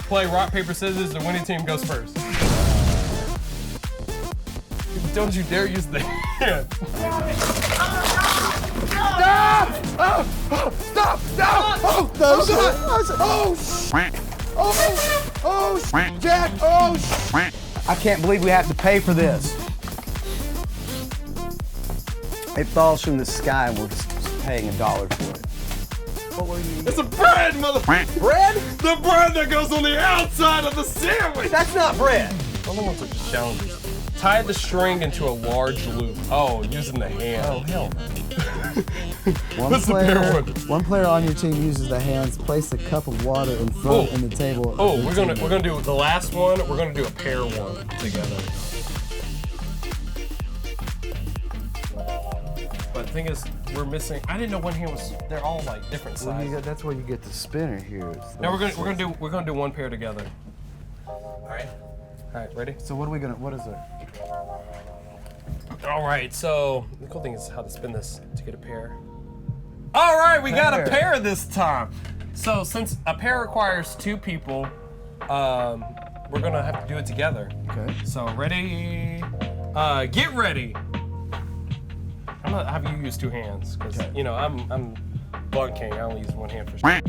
play rock, paper, scissors. The winning team goes first. Don't you dare use the hand. Stop! Oh, stop! Stop! Oh, no, oh, Jack! Oh, I can't believe we have to pay for this. It falls from the sky and we're paying $1 for it. What were you? It's a bread, motherfucker! Bread? The bread that goes on the outside of the sandwich! That's not bread. Other ones are just challenges. Tie the string into a large loop. Oh, using the hand. Oh, hell no. One player on your team uses the hands. Place a cup of water in front in the table. Oh, we're gonna do the last one. We're gonna do a pair one together. But the thing is, we're missing. I didn't know one hand was. They're all like different sizes. That's where you get the spinner here. Now we're gonna do one pair together. All right, ready? So what is it? All right, so the cool thing is how to spin this to get a pair. All right, we got a pair this time. So since a pair requires 2 people, we're gonna have to do it together. Okay. So ready, get ready. I'm gonna have you use 2 hands, because you know, I'm Blunt King, I only use one hand for sure.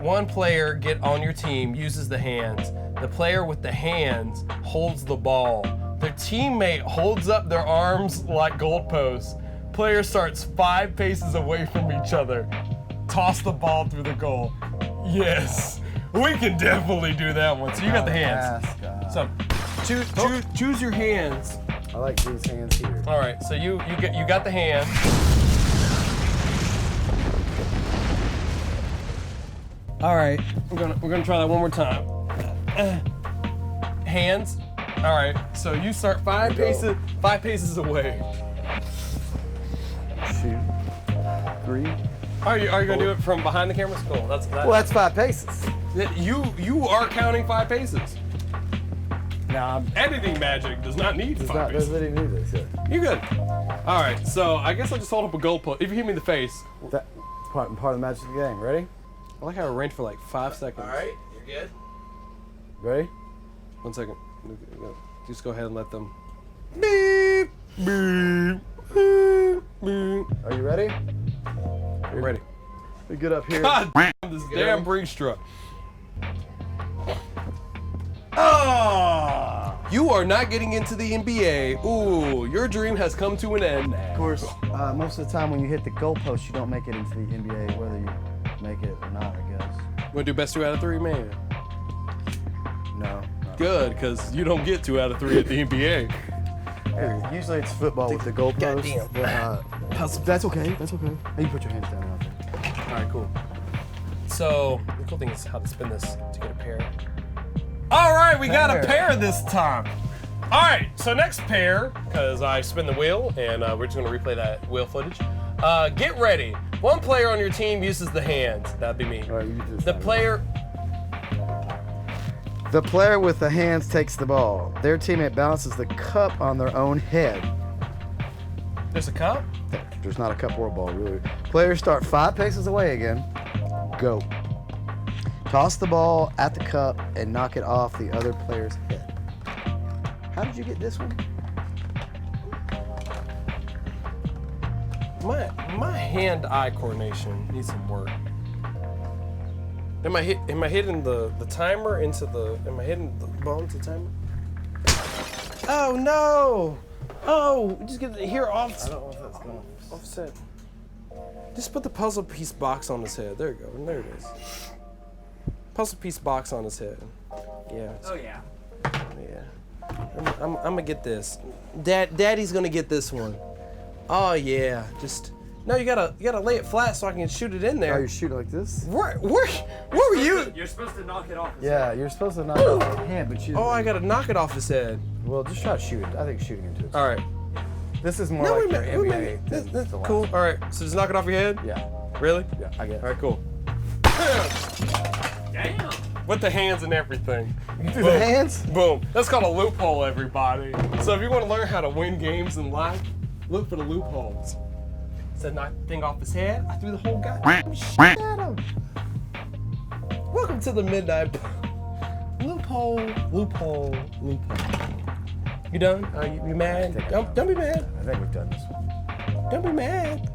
One player get on your team uses the hands. The player with the hands holds the ball. Their teammate holds up their arms like goalposts. Player starts 5 paces away from each other. Toss the ball through the goal. Yes, we can definitely do that one. So you got the hands. So choose your hands. I like these hands here. All right, so you got the hand. All right, we're gonna try that one more time. Hands. All right, so you start 5 paces away. 2, 3. Are you gonna do it from behind the camera? Cool. Well, that's 5 paces. You are counting 5 paces. Now, Editing magic does not need 5 paces. Doesn't need this. Yeah. You're good. All right, so I guess I'll just hold up a goalpost. If you hit me in the face. That's part of the magic of the game. Ready? I like how it rained for like 5 seconds. All right, you're good. Ready? 1 second. Just go ahead and let them. Beep, beep, beep, beep. Are you ready? I'm ready. We get up here. God damn, this damn Breeze truck. Ah! You are not getting into the NBA. Ooh, your dream has come to an end. Of course, most of the time when you hit the goalpost, you don't make it into the NBA, whether you make it or not, I guess. Wanna do best 2 out of 3, man? No. Good, because you don't get 2 out of 3 at the NBA. Usually it's football with the goalpost. That's okay. That's okay. You put your hands down out there. All right, cool. So the cool thing is how to spin this to get a pair. All right, we got a pair this time. All right, so next pair, because I spin the wheel, and we're just gonna replay that wheel footage. Get ready. One player on your team uses the hands. That'd be me. All right, you do this. The player with the hands takes the ball. Their teammate balances the cup on their own head. There's a cup? There's not a cup or a ball, really. Players start 5 paces away again. Go. Toss the ball at the cup and knock it off the other player's head. How did you get this one? My hand-eye coordination needs some work. Am I hitting the timer into the? Am I hitting the ball into the timer? Oh no! Oh, just get it here off. I don't know if that's going offset. Just put the puzzle piece box on his head. There you go. And there it is. Puzzle piece box on his head. Yeah. Oh yeah. Yeah. I'm gonna get this. Daddy's gonna get this one. Oh yeah. Just. No, you gotta lay it flat so I can shoot it in there. Oh, you shoot like this? Where were you? You're supposed to knock it off. Yeah, you're supposed to knock it off the hand, but you. Oh, I gotta knock it off his head. Well, just try to shoot it. I think shooting into it. All right. This is more like the NBA. That's cool. All right. So just knock it off your head. Yeah. Really? Yeah, I guess. All right. Cool. Damn. With the hands and everything. You do the hands? Boom. That's called a loophole, everybody. So if you want to learn how to win games in life, look for the loopholes. Said knock the thing off his head. I threw the whole goddamn shit at him. Woo! Welcome to the midnight loophole. You done? Are you mad? Don't be mad. I think we've done this one. Don't be mad.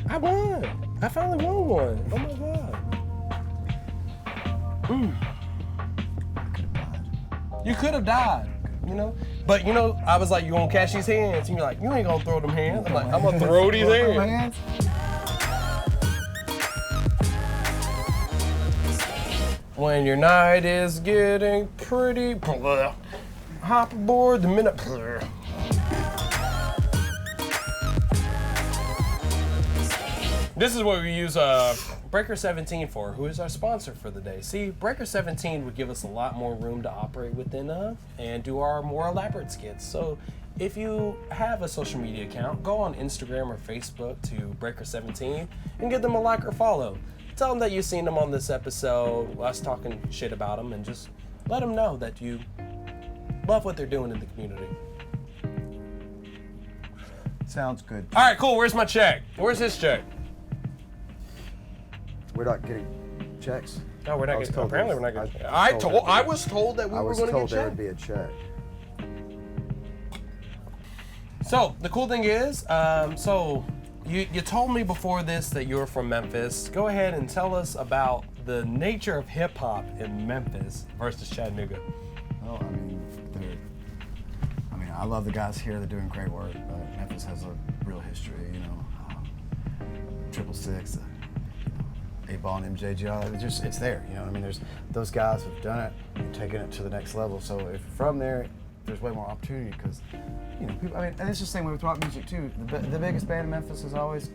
I won. I finally won one. Oh my god. You could have died, you know? But you know, I was like, you gonna catch these hands? And you're like, you ain't gonna throw them hands. I'm like, I'm gonna throw these hands. When your night is getting pretty, hop aboard the minute. This is what we use Breaker17 for, who is our sponsor for the day. See, Breaker17 would give us a lot more room to operate within and do our more elaborate skits. So if you have a social media account, go on Instagram or Facebook to Breaker17 and give them a like or follow. Tell them that you've seen them on this episode, us talking shit about them, and just let them know that you love what they're doing in the community. Sounds good. All right, cool. Where's my check? Where's his check? We're not getting checks. No, we're not getting. Apparently, we're not getting. I was told that we were going to get I was told there checked. would be a check. So the cool thing is, so you told me before this that you're from Memphis. Go ahead and tell us about the nature of hip hop in Memphis versus Chattanooga. Well, I love the guys here. They're doing great work. But Memphis has a real history, you know. 666, A-Ball and MJGR. It's there, you know. I mean, there's those guys who've done it and taken it to the next level. So if you're from there, there's way more opportunity because, you know, people. I mean, and it's the same way with rock music too. The biggest band in Memphis is always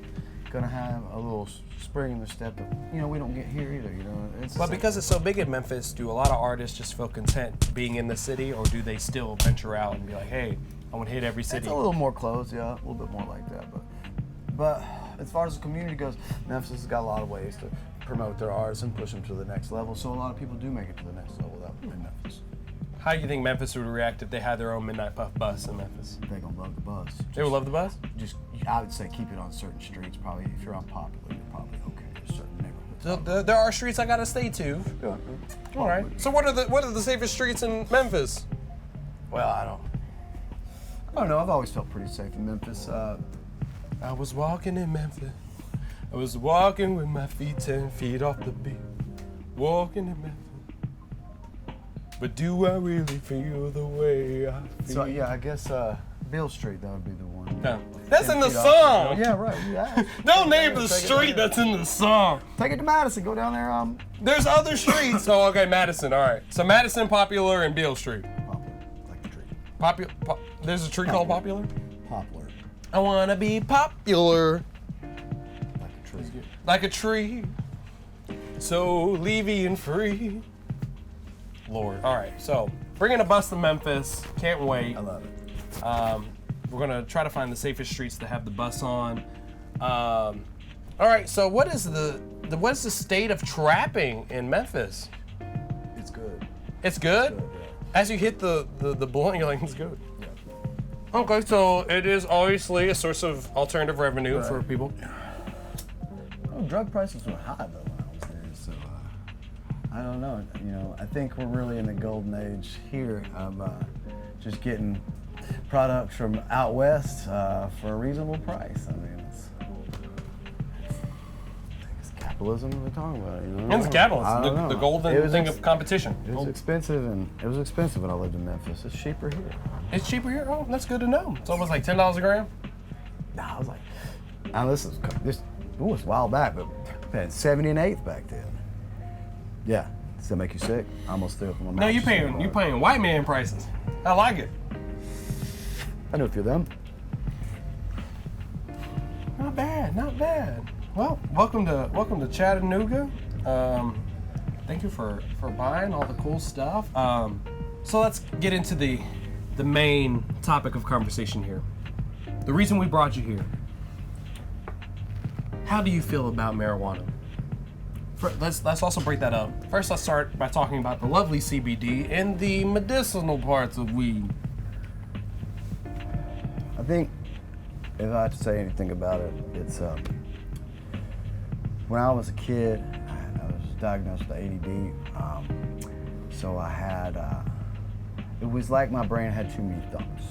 gonna have a little spring in their step that, you know, we don't get here either. You know. But because it's so big in Memphis, do a lot of artists just feel content being in the city, or do they still venture out and be like, hey, I want to hit every city? It's a little more closed, yeah, a little bit more like that. But as far as the community goes, Memphis has got a lot of ways to promote their artists and push them to the next level. So a lot of people do make it to the next level without being in Memphis. How do you think Memphis would react if they had their own Midnight Puff bus in Memphis? They're gonna love the buzz. They would love the bus? I would say keep it on certain streets. Probably if you're unpopular, you're probably okay in certain neighborhoods. So there are streets I gotta stay to. Yeah, All right. So what are the safest streets in Memphis? Well, I don't know. I've always felt pretty safe in Memphis. I was walking in Memphis. I was walking with my feet 10 feet off the beat. Walking in Memphis. But do I really feel the way I feel? So yeah, I guess Bill Street, that would be the one. No. That's in the song. Yeah, right. Yeah. Don't name the street that's in the song. Take it to Madison. Go down there. There's other streets. Oh, okay, Madison. All right. So Madison, Popular, and Beale Street. Popular, like the tree. There's a tree called Popular? Poplar. I wanna be popular. Like a tree. Like a tree. So Levy and free. Lord. All right. So bringing a bus to Memphis. Can't wait. I love it. We're gonna try to find the safest streets to have the bus on. All right. So what is what's the state of trapping in Memphis? It's good. It's good. Good, yeah. As you hit the blunt, you're like, it's good. Yeah. Okay, so it is obviously a source of alternative revenue for people. Well, drug prices were high though when I was there, so I don't know. You know, I think we're really in the golden age here of just getting products from out west for a reasonable price. I mean, it's capitalism we're talking about. You know, It's capitalism, the golden thing of competition. It was expensive, when I lived in Memphis. It's cheaper here. It's cheaper here. Oh, that's good to know. It's almost like $10 a gram. Nah, I was like, now this was a while back, but I had 70 and 8th back then. Yeah, does that make you sick? I almost threw up on my mouth. No, you paying white man prices. I like it. I know a few of them. Not bad, not bad. Well, welcome to Chattanooga. Thank you for buying all the cool stuff. So let's get into the main topic of conversation here. The reason we brought you here. How do you feel about marijuana? Let's also break that up. First, let's start by talking about the lovely CBD and the medicinal parts of weed. I think if I had to say anything about it, it's when I was a kid, I was diagnosed with ADD, so I had, it was like my brain had too many thoughts,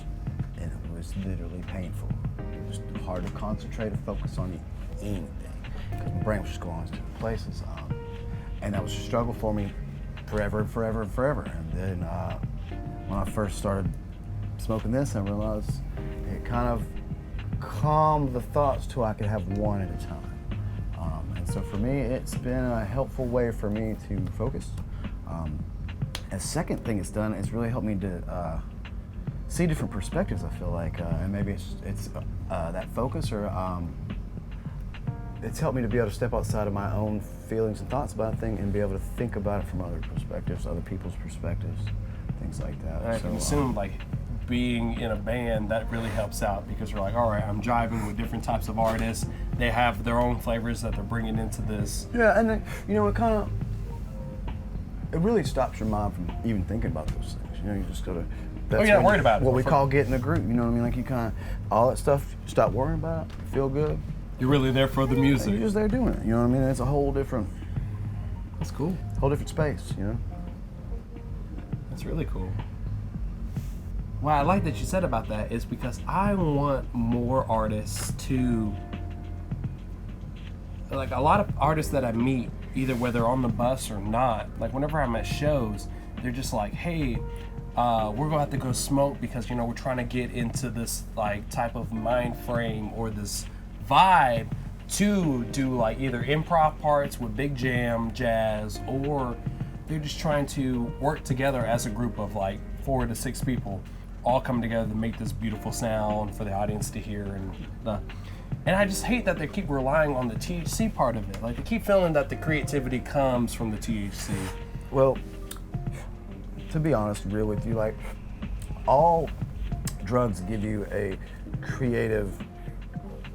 and it was literally painful. It was hard to concentrate or focus on anything, because my brain was just going to different places. And that was a struggle for me forever and forever and forever. And then when I first started smoking this, I realized it kind of calmed the thoughts till I could have one at a time. And so for me, it's been a helpful way for me to focus. A second thing it's done is really helped me to see different perspectives, I feel like. And maybe it's that focus, or it's helped me to be able to step outside of my own feelings and thoughts about things and be able to think about it from other perspectives, other people's perspectives, things like that. I can assume like being in a band, that really helps out, because you're like, all right, I'm jiving with different types of artists. They have their own flavors that they're bringing into this. Yeah, and then, you know, it really stops your mind from even thinking about those things. You know, you just gotta. You're not worried about it. What we call getting a groove. You know what I mean? Like you kind of all that stuff. You stop worrying about it. You feel good. You're really there for the music. You're just there doing it. You know what I mean? It's a whole different. That's cool. Whole different space. You know. That's really cool. What I like that you said about that is because I want more artists to, like a lot of artists that I meet, either whether on the bus or not, like whenever I'm at shows, they're just like, hey, we're gonna have to go smoke because, you know, we're trying to get into this like type of mind frame or this vibe to do like either improv parts with big jam, jazz, or they're just trying to work together as a group of like 4 to 6 people, all come together to make this beautiful sound for the audience to hear. And I just hate that they keep relying on the THC part of it. Like they keep feeling that the creativity comes from the THC. Well, to be honest, real with you, like all drugs give you a creative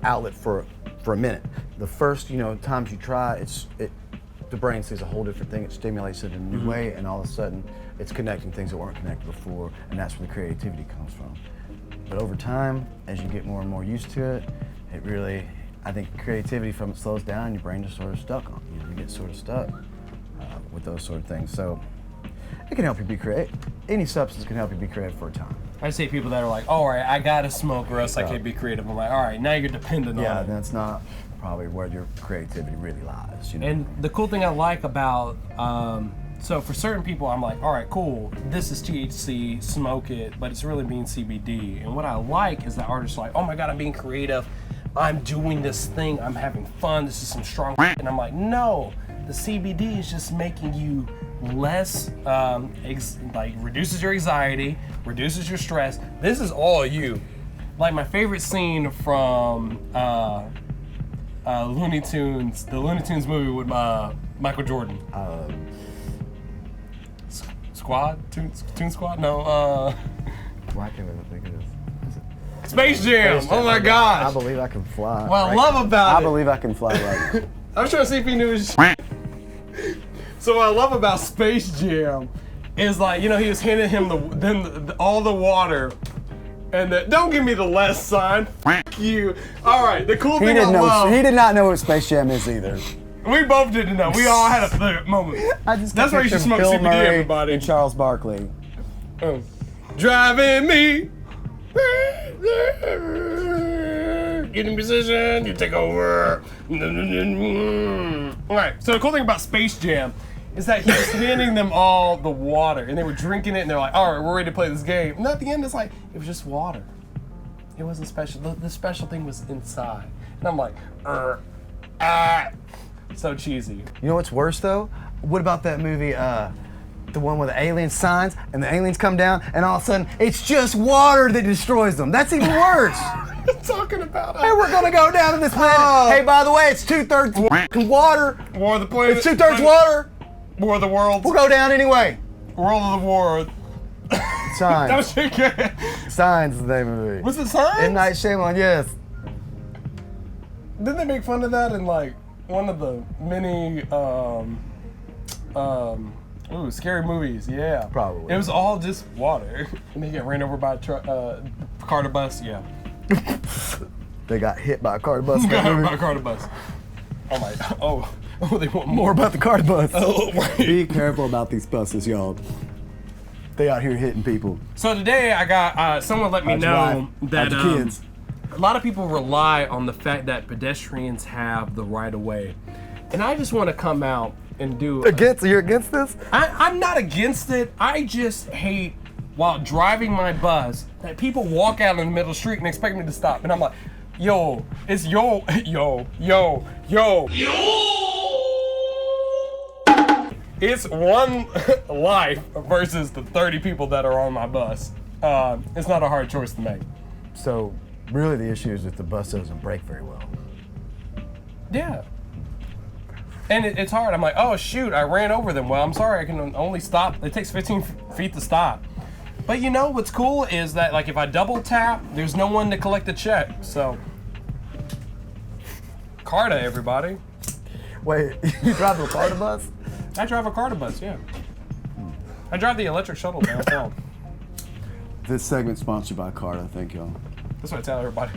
outlet for a minute. The first, times you try, the brain sees a whole different thing. It stimulates it in a new way, and all of a sudden, it's connecting things that weren't connected before, and that's where the creativity comes from. But over time, as you get more and more used to it, I think creativity from it slows down. Your brain just sort of stuck on. You get sort of stuck with those sort of things. So it can help you be creative. Any substance can help you be creative for a time. I say people that are like, all right, I gotta smoke or else I can't be creative. I'm like, all right, now you're dependent on it. Yeah, that's not probably where your creativity really lies. You know? And the cool thing I like about, so for certain people, I'm like, all right, cool, this is THC, smoke it, but it's really being CBD. And what I like is that artists are like, oh my God, I'm being creative. I'm doing this thing, I'm having fun, this is some strong shit. And I'm like, no, the CBD is just making you less, reduces your anxiety, reduces your stress. This is all you. Like my favorite scene from Looney Tunes, the Looney Tunes movie with Michael Jordan. Squad? Toon Squad? No, Why can't I think of this? Space Jam! Oh my gosh! I believe I can fly. What I love about I believe I can fly right now. I was trying to see if he knew his shit. So what I love about Space Jam is like, he was handing him all the water, and don't give me the less sign. F you. All right, the cool thing I love. He did not know what Space Jam is either. We both didn't know. We all had a moment. That's why you should smoke CBD, everybody. And Charles Barkley. Driving me. Get in position, you take over. Alright, so the cool thing about Space Jam is that he was handing them all the water, and they were drinking it, and they're like, alright, we're ready to play this game. And at the end, it's like, it was just water. It wasn't special. The special thing was inside. And I'm like, so cheesy. You know what's worse, though? What about that movie, the one where the alien signs and the aliens come down and all of a sudden it's just water that destroys them? That's even worse. Talking about hey, we're gonna go down to this planet. Hey, by the way, it's 2/3 water. War of the planet. It's 2/3 water. War of the world. We'll go down anyway. World of the world. Signs. That was good. Signs is the name of the movie. Was it Signs? M. Night Shyamalan, yes. Didn't they make fun of that in like one of the many scary movies? Yeah. Probably. It was all just water. And they get ran over by a Carter bus, yeah. They got hit by a Carter bus. Got hit by a Carter bus. Oh, they want More about the card bus. Oh, right. Be careful about these buses, y'all. They out here hitting people. So today I got someone let me How'd your know wife? that How'd your kids? a lot of people rely on the fact that pedestrians have the right of way, and I just want to come out and do. You're against this? I'm not against it. I just hate while driving my bus that people walk out in the middle of the street and expect me to stop, and I'm like, yo, it's yo. It's one life versus the 30 people that are on my bus. It's not a hard choice to make. So, really the issue is that the bus doesn't brake very well. Yeah. And it's hard. I'm like, oh shoot, I ran over them. Well, I'm sorry, I can only stop. It takes 15 feet to stop. But you know what's cool is that like if I double tap, there's no one to collect the check. So, Carta, everybody. Wait, you drive a Carta bus? I drive a Carta bus, yeah. I drive the electric shuttle downtown. This segment's sponsored by Carta, thank y'all. That's what I tell everybody.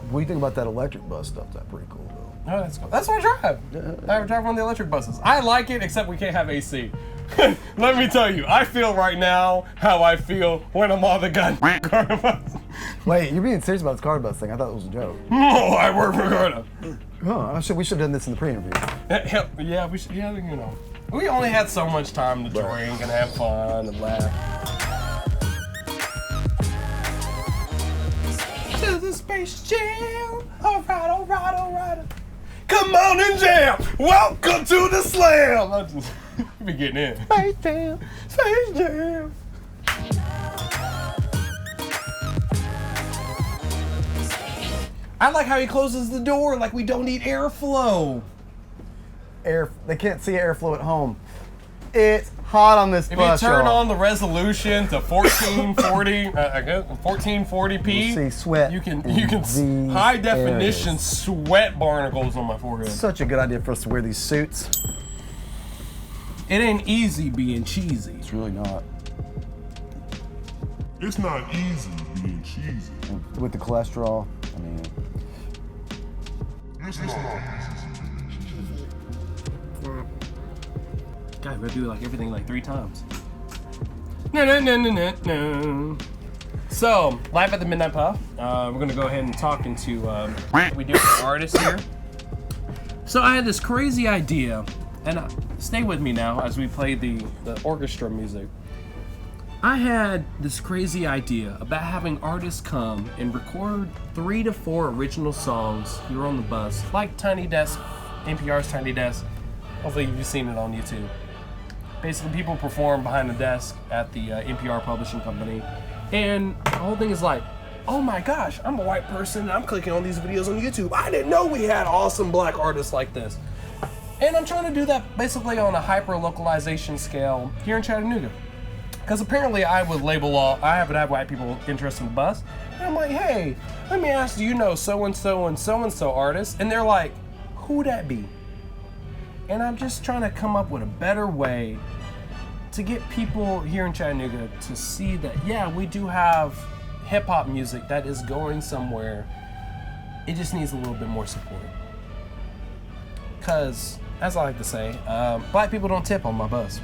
What do you think about that electric bus stuff? That's pretty cool, though. Oh, that's cool. That's what I drive. I drive on the electric buses. I like it, except we can't have AC. Let me tell you, I feel right now how I feel when I'm on the goddamn Carta bus. Wait, you're being serious about this Carta bus thing? I thought it was a joke. Oh, I work for Carta. Oh, we should have done this in the pre-interview. Yeah, we should. Yeah, you know, we only had so much time to drink and have fun and laugh. To the Space Jam. All right. Come on and jam. Welcome to the slam. I just be getting in. Space Jam. I like how he closes the door like we don't need airflow. They can't see airflow at home. It's hot on this If bus, you turn y'all. on the resolution to 1440, I guess 1440p, You'll see sweat You can in high these definition areas. sweat barnacles on my forehead. Such a good idea for us to wear these suits. It ain't easy being cheesy. It's really not. It's not easy being cheesy. With the cholesterol, I mean, It's not easy. God, we gotta do like everything like 3 times. No. So, live at the Midnight Puff. We're gonna go ahead and talk into we do with artists here. So I had this crazy idea, and stay with me now as we play the orchestra music. I had this crazy idea about having artists come and record 3 to 4 original songs here on the bus, like Tiny Desk, NPR's Tiny Desk. Hopefully you've seen it on YouTube. Basically, people perform behind the desk at the NPR publishing company, and the whole thing is like, oh my gosh, I'm a white person and I'm clicking on these videos on YouTube. I didn't know we had awesome black artists like this. And I'm trying to do that basically on a hyper-localization scale here in Chattanooga. Because apparently I would I haven't had white people interested in the bus. And I'm like, hey, let me ask, do you know so-and-so and so-and-so artists? And they're like, who that be? And I'm just trying to come up with a better way to get people here in Chattanooga to see that, yeah, we do have hip hop music that is going somewhere. It just needs a little bit more support. Because, as I like to say, black people don't tip on my bus.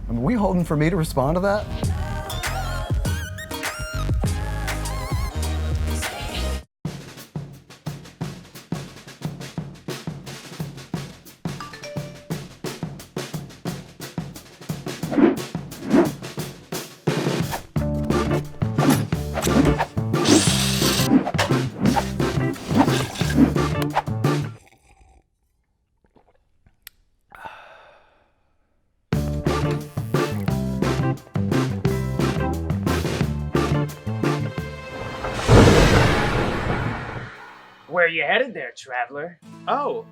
Are we holding for me to respond to that? Where you headed there, traveler? Oh,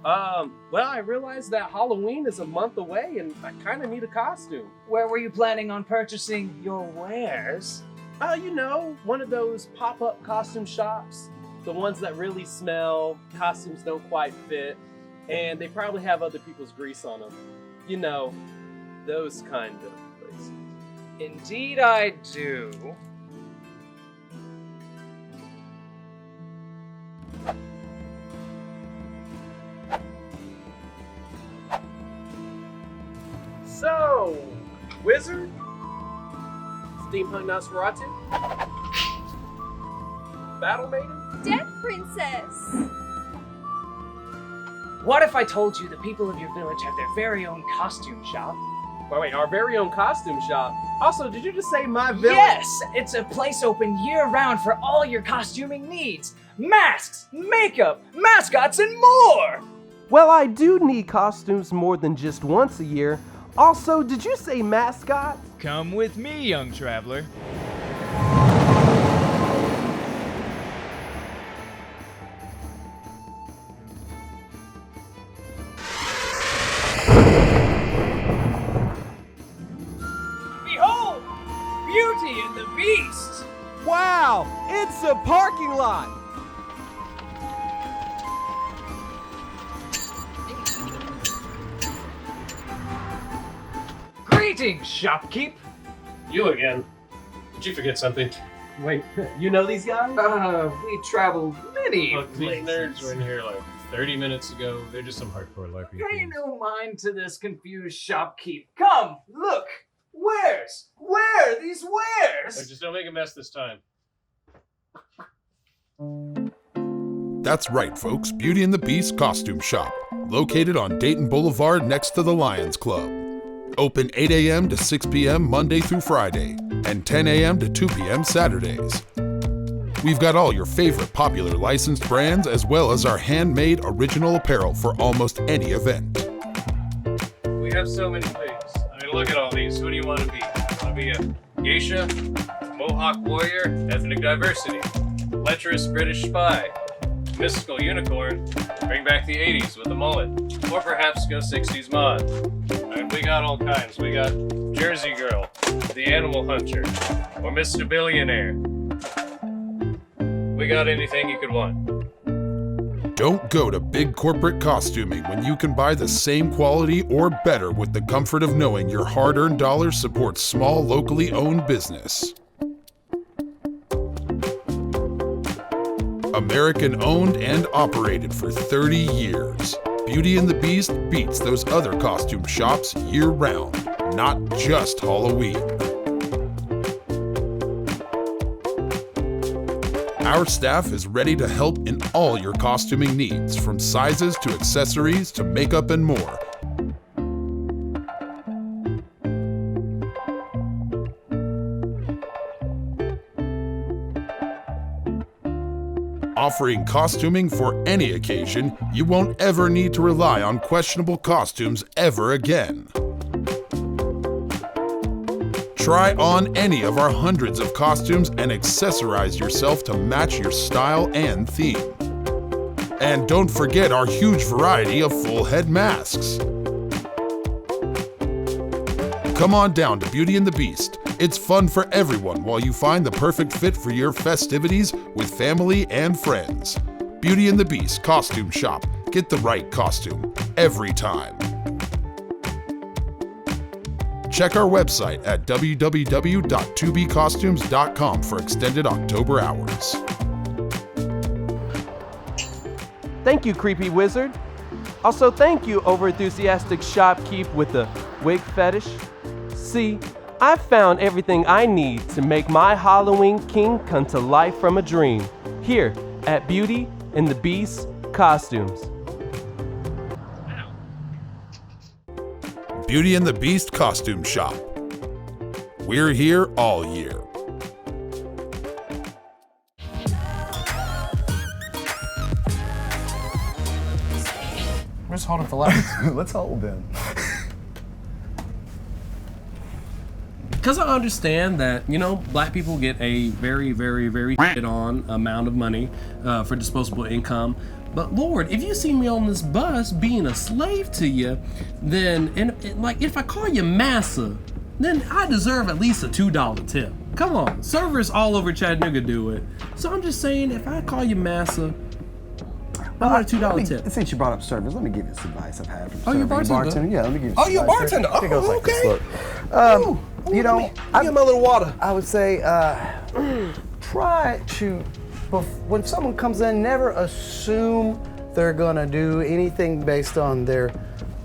well, I realized that Halloween is a month away and I kind of need a costume. Where were you planning on purchasing your wares? You know, one of those pop-up costume shops, the ones that really smell, costumes don't quite fit, and they probably have other people's grease on them. You know, those kind of places. Indeed I do. So, wizard? Steampunk Nosferatu? Battle Maiden? Death Princess! What if I told you the people of your village have their very own costume shop? Wait, our very own costume shop. Also, did you just say my village? Yes! It's a place open year-round for all your costuming needs. Masks, makeup, mascots, and more! Well, I do need costumes more than just once a year. Also, did you say mascot? Come with me, young traveler. Behold! Beauty and the Beast! Wow, it's a parking lot. Greetings, shopkeep! You again. Did you forget something? Wait, you know these guys? We traveled many Look, these places. nerds were in here like 30 minutes ago. They're just some hardcore LARPing Pay thieves. no mind to this confused shopkeep. Come, look! Wares! Where? These wares! Look, just don't make a mess this time. That's right, folks. Beauty and the Beast Costume Shop, located on Dayton Boulevard next to the Lions Club. Open 8 a.m. to 6 p.m. Monday through Friday, and 10 a.m. to 2 p.m. Saturdays. We've got all your favorite popular licensed brands, as well as our handmade original apparel for almost any event. We have so many things. I mean, look at all these. Who do you want to be? Want to be a geisha, Mohawk warrior, ethnic diversity, lecherous British spy, mystical unicorn, bring back the 80s with a mullet, or perhaps go 60s mod. I mean, we got all kinds. We got Jersey Girl, the Animal Hunter, or Mr. Billionaire. We got anything you could want. Don't go to big corporate costuming when you can buy the same quality or better with the comfort of knowing your hard-earned dollars support small, locally owned business. American owned and operated for 30 years. Beauty and the Beast beats those other costume shops year-round, not just Halloween. Our staff is ready to help in all your costuming needs, from sizes to accessories to makeup and more. Offering costuming for any occasion, you won't ever need to rely on questionable costumes ever again. Try on any of our hundreds of costumes and accessorize yourself to match your style and theme. And don't forget our huge variety of full head masks. Come on down to Beauty and the Beast. It's fun for everyone while you find the perfect fit for your festivities with family and friends. Beauty and the Beast Costume Shop. Get the right costume every time. Check our website at www.2bcostumes.com for extended October hours. Thank you, creepy wizard. Also, thank you, over-enthusiastic shopkeep with the wig fetish. See, I've found everything I need to make my Halloween king come to life from a dream, here at Beauty and the Beast Costumes. Beauty and the Beast Costume Shop. We're here all year. We're just holding for laughs. Let's hold them. Because I understand that, black people get a very, very, very on amount of money for disposable income. But Lord, if you see me on this bus being a slave to you, then, if I call you massa, then I deserve at least a $2 tip. Come on, servers all over Chattanooga do it. So I'm just saying, if I call you massa, I want a $2 tip. Since you brought up servers, let me give you some advice I've had from Oh, you're a serving bartender? Yeah, let me give you Oh, some you're a advice. bartender? It goes Oh, like this, okay. look. Ooh. You know, Give him a little water. I would say try to, when someone comes in, never assume they're gonna do anything based on their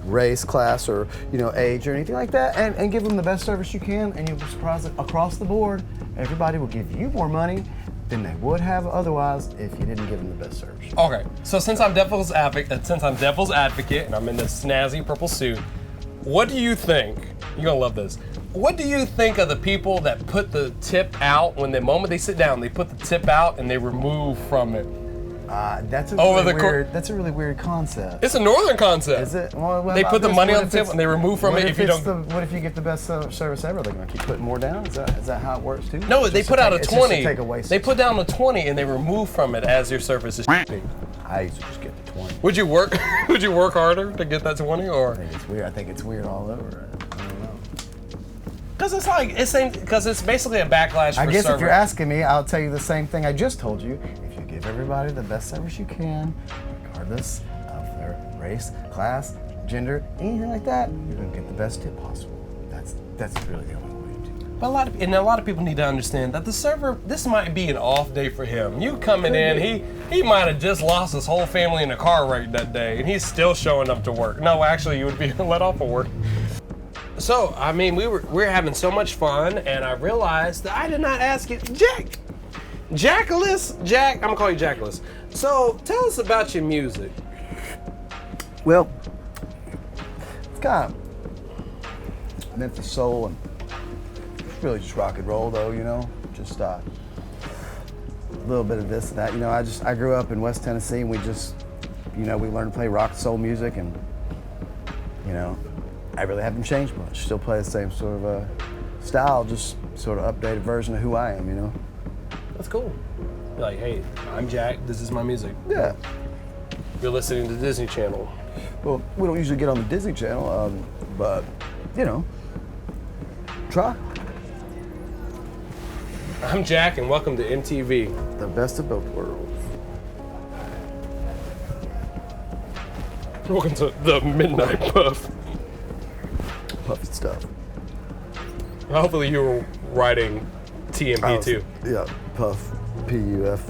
race, class, or age or anything like that, and give them the best service you can, and you'll be surprised that across the board, everybody will give you more money than they would have otherwise if you didn't give them the best service. Okay, so since I'm devil's advocate, and I'm in this snazzy purple suit, what do you think? You're gonna love this. What do you think of the people that put the tip out when the moment they sit down, they put the tip out and they remove from it? That's a really weird concept. It's a northern concept. Is it? Well, they put the money on the tip and they remove from it if you don't. What if you get the best service ever? They're gonna keep putting more down? Is that how it works too? No, they put out a 20. Take away they put down a 20 and they remove from it as your service is shitty. I used to just get the 20. Would you work? Would you work harder to get that 20 or? I think it's weird. I think it's weird all over. I don't know. Because it's basically a backlash. I for guess server. if you're asking me, I'll tell you the same thing I just told you. If you give everybody the best service you can, regardless of their race, class, gender, anything like that, you're gonna get the best tip possible. That's really the only way to do it. But a lot of people need to understand that the server, this might be an off day for him. You coming in, he might have just lost his whole family in a car wreck that day, and he's still showing up to work. No, actually, you would be let off of work. So, I mean, we're having so much fun, and I realized that I did not ask you, Jack, I'm gonna call you Jackalus. So, tell us about your music. Well, it's kind of Memphis soul and really just rock and roll, though. Just a little bit of this and that. I grew up in West Tennessee, and we just, we learned to play rock and soul music, and I really haven't changed much. Still play the same sort of style, just sort of updated version of who I am. That's cool. You're like, hey, I'm Jack. This is my music. Yeah. You're listening to Disney Channel. Well, we don't usually get on the Disney Channel, but try. I'm Jack, and welcome to MTV. The best of both worlds. Welcome to the Midnight Puff. Puffy stuff. Hopefully you were writing TMP too. Yeah, Puff, P-U-F.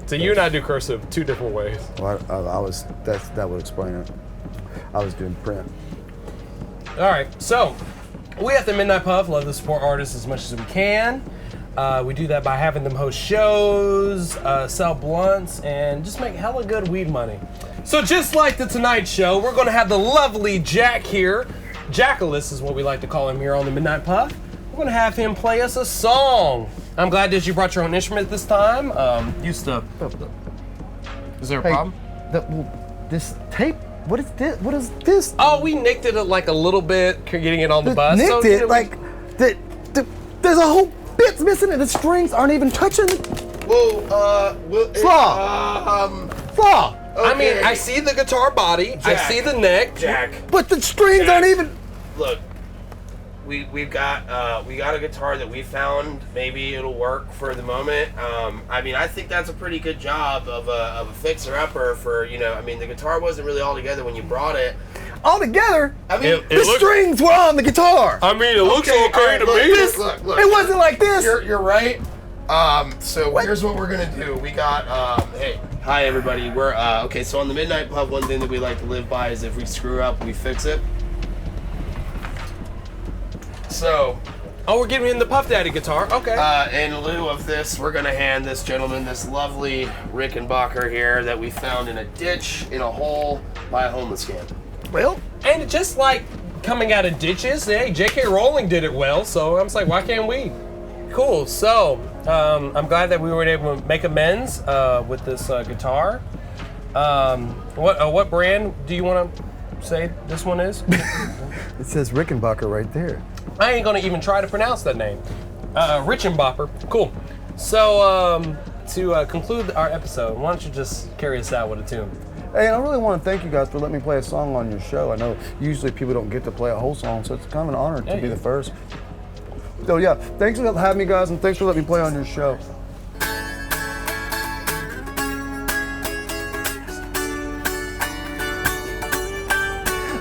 So you and I do cursive 2 different ways. Well, that would explain it. I was doing print. All right, so we at the Midnight Puff love to support artists as much as we can. We do that by having them host shows, sell blunts, and just make hella good weed money. So just like the Tonight Show, we're gonna have the lovely Jack here. Jackalus is what we like to call him here on the Midnight Puff. We're gonna have him play us a song. I'm glad that you brought your own instrument this time. Is there a problem? This tape, what is this? What is this? Oh, we nicked it like a little bit, getting it on the bus. Nicked it? There's a whole bit's missing and the strings aren't even touching. Flaw. Okay. I mean, I see the guitar body, Jack, I see the neck. Jack. But the strings aren't even. Look, we got a guitar that we found. Maybe it'll work for the moment. I mean, I think that's a pretty good job of a fixer-upper for, I mean, the guitar wasn't really all together when you brought it. All together? I mean, the strings were on the guitar. I mean, it looks okay to me. Look. It wasn't like this. You're right. So here's what we're gonna do. We got, hey, hi everybody. We're, okay, so on the Midnight Pub, one thing that we like to live by is if we screw up, we fix it. So. Oh, we're giving him the Puff Daddy guitar, okay. In lieu of this, we're gonna hand this gentleman this lovely Rickenbacker here that we found in a ditch, in a hole, by a homeless camp. Well, and just like coming out of ditches, hey, J.K. Rowling did it well, so I was like, why can't we? Cool, so I'm glad that we were able to make amends with this guitar. What brand do you want to say this one is? It says Rickenbacker right there. I ain't gonna even try to pronounce that name. Rickenbacker, cool. So to conclude our episode, why don't you just carry us out with a tune? Hey, and I really want to thank you guys for letting me play a song on your show. I know usually people don't get to play a whole song, so it's kind of an honor to be the first. So yeah, thanks for having me, guys, and thanks for letting me play on your show.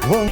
Well,